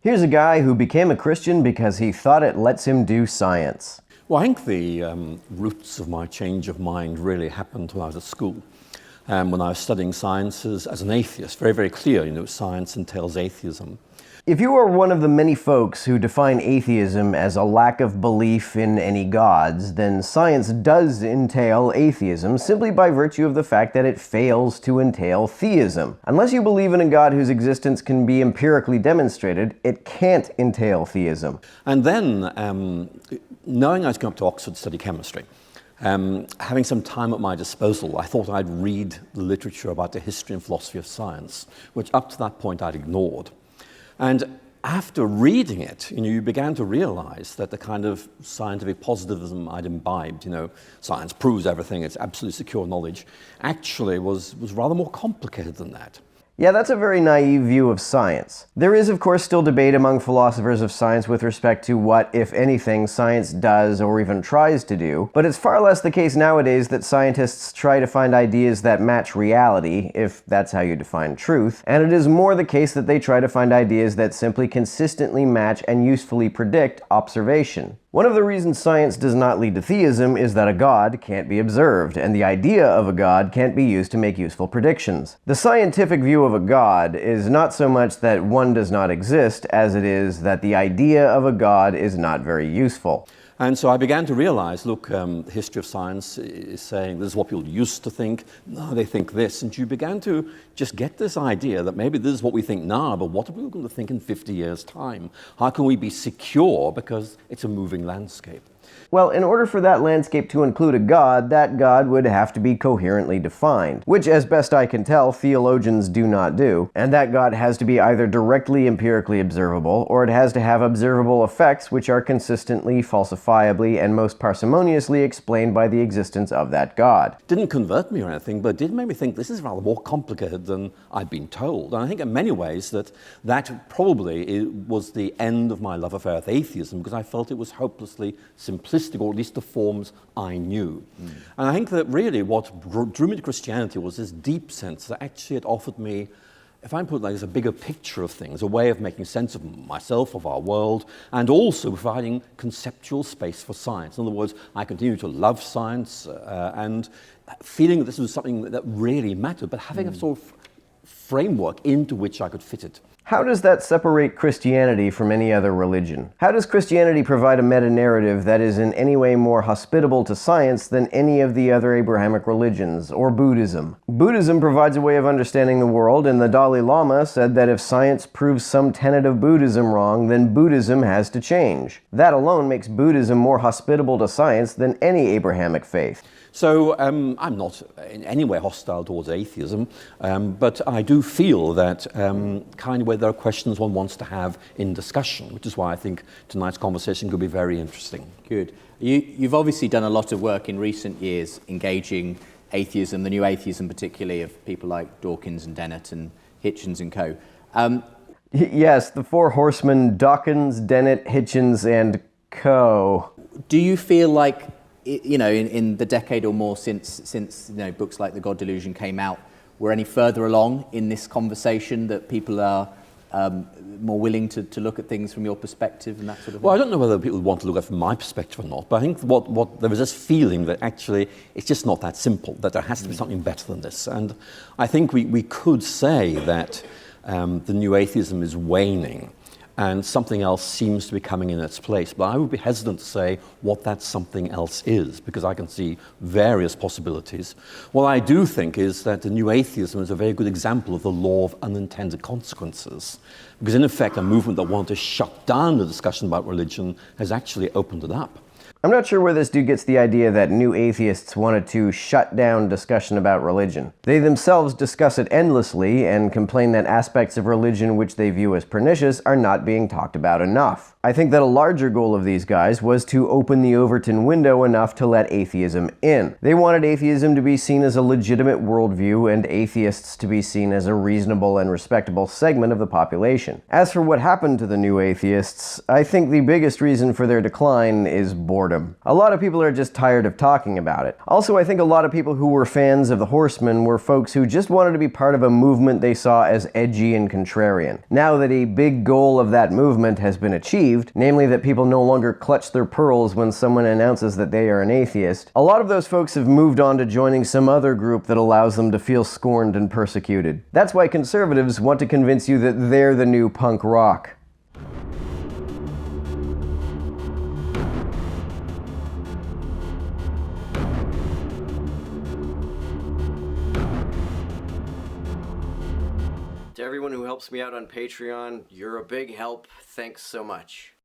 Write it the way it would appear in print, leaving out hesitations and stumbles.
Here's a guy who became a Christian because he thought it lets him do science. Well, I think the roots of my change of mind really happened when I was at school. When I was studying sciences as an atheist, very, very clear, science entails atheism. If you are one of the many folks who define atheism as a lack of belief in any gods, then science does entail atheism simply by virtue of the fact that it fails to entail theism. Unless you believe in a god whose existence can be empirically demonstrated, it can't entail theism. And then, knowing I was going up to Oxford to study chemistry, having some time at my disposal, I thought I'd read the literature about the history and philosophy of science, which up to that point I'd ignored. And after reading it, you began to realize that the kind of scientific positivism I'd imbibed, science proves everything, it's absolute secure knowledge, actually was rather more complicated than that. Yeah, that's a very naive view of science. There is, of course, still debate among philosophers of science with respect to what, if anything, science does or even tries to do, but it's far less the case nowadays that scientists try to find ideas that match reality, if that's how you define truth, and it is more the case that they try to find ideas that simply consistently match and usefully predict observation. One of the reasons science does not lead to theism is that a god can't be observed, and the idea of a god can't be used to make useful predictions. The scientific view of a god is not so much that one does not exist, as it is that the idea of a god is not very useful. And so I began to realize, look, the history of science is saying this is what people used to think, now they think this. And you began to just get this idea that maybe this is what we think now, but what are we going to think in 50 years' time? How can we be secure? Because it's a moving landscape. Well, in order for that landscape to include a god, that god would have to be coherently defined, which, as best I can tell, theologians do not do, and that god has to be either directly empirically observable, or it has to have observable effects which are consistently, falsifiably, and most parsimoniously explained by the existence of that god. Didn't convert me or anything, but it did make me think this is rather more complicated than I'd been told. And I think in many ways that probably was the end of my love affair with atheism, because I felt it was hopelessly simplistic, or at least the forms I knew. And I think that really what drew me to Christianity was this deep sense that actually it offered me, if I put it like this, a bigger picture of things, a way of making sense of myself, of our world, and also providing conceptual space for science. In other words, I continue to love science and feeling that this was something that really mattered, but having a sort of framework into which I could fit it. How does that separate Christianity from any other religion? How does Christianity provide a meta-narrative that is in any way more hospitable to science than any of the other Abrahamic religions, or Buddhism? Buddhism provides a way of understanding the world, and the Dalai Lama said that if science proves some tenet of Buddhism wrong, then Buddhism has to change. That alone makes Buddhism more hospitable to science than any Abrahamic faith. So I'm not in any way hostile towards atheism, but I do feel that kind of where there are questions one wants to have in discussion, which is why I think tonight's conversation could be very interesting. Good. You've obviously done a lot of work in recent years engaging atheism, the new atheism particularly of people like Dawkins and Dennett and Hitchens and co. Yes, the four horsemen, Dawkins, Dennett, Hitchens, and co. Do you feel like, in the decade or more since books like The God Delusion came out, we're any further along in this conversation, that people are more willing to look at things from your perspective and that sort of thing? Well, I don't know whether people want to look at it from my perspective or not, but I think what there was this feeling that actually it's just not that simple, that there has to be something better than this. And I think we could say that the new atheism is waning, and something else seems to be coming in its place. But I would be hesitant to say what that something else is, because I can see various possibilities. What I do think is that the new atheism is a very good example of the law of unintended consequences, because in effect a movement that wanted to shut down the discussion about religion has actually opened it up. I'm not sure where this dude gets the idea that new atheists wanted to shut down discussion about religion. They themselves discuss it endlessly and complain that aspects of religion which they view as pernicious are not being talked about enough. I think that a larger goal of these guys was to open the Overton window enough to let atheism in. They wanted atheism to be seen as a legitimate worldview and atheists to be seen as a reasonable and respectable segment of the population. As for what happened to the new atheists, I think the biggest reason for their decline is boredom. boredom. A lot of people are just tired of talking about it. Also, I think a lot of people who were fans of the Horsemen were folks who just wanted to be part of a movement they saw as edgy and contrarian. Now that a big goal of that movement has been achieved, namely that people no longer clutch their pearls when someone announces that they are an atheist, a lot of those folks have moved on to joining some other group that allows them to feel scorned and persecuted. That's why conservatives want to convince you that they're the new punk rock. To everyone who helps me out on Patreon, you're a big help. Thanks so much.